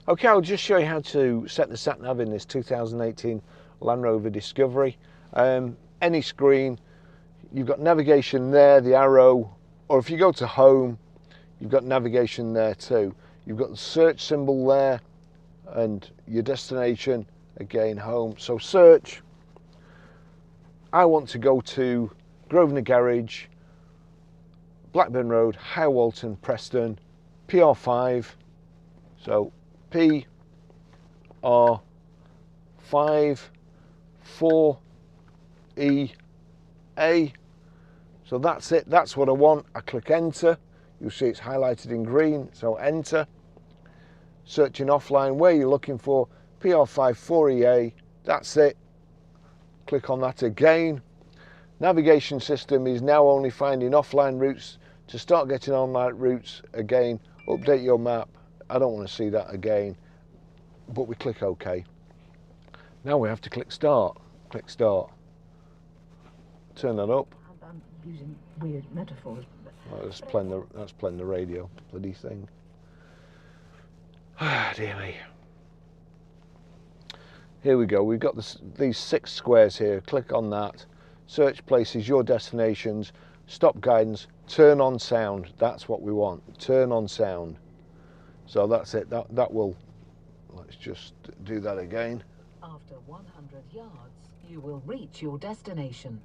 Okay, I'll just show you how to set the sat nav in this 2018 Landrover Discovery. Any screen, you've got navigation there, the arrow, or if you go to home, you've got navigation there too. You've got the search symbol there and your destination, again home. So search, I want to go to Grosvenor Garage, Blackburn Road, High Walton, Preston, PR5. So PR5 4EA. So that's it, that's what I want. I click enter, you'll see it's highlighted in green, so enter. Searching offline, where you're looking for, PR5 4EA, that's it. Click on that again. Navigation system is now only finding offline routes. To start getting online routes again, update your map. I don't want to see that again, but we click OK. Now we have to click start. Click start. Turn that up. I'm using weird metaphors. Oh, that's playing the radio, bloody thing. Ah, dear me. Here we go. We've got these 6 squares here. Click on that. Search places, your destinations, stop guidance, turn on sound. That's what we want. Turn on sound. So that's it. That will. Let's just do that again. After 100 yards, you will reach your destination.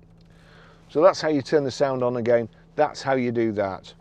So that's how you turn the sound on again. That's how you do that.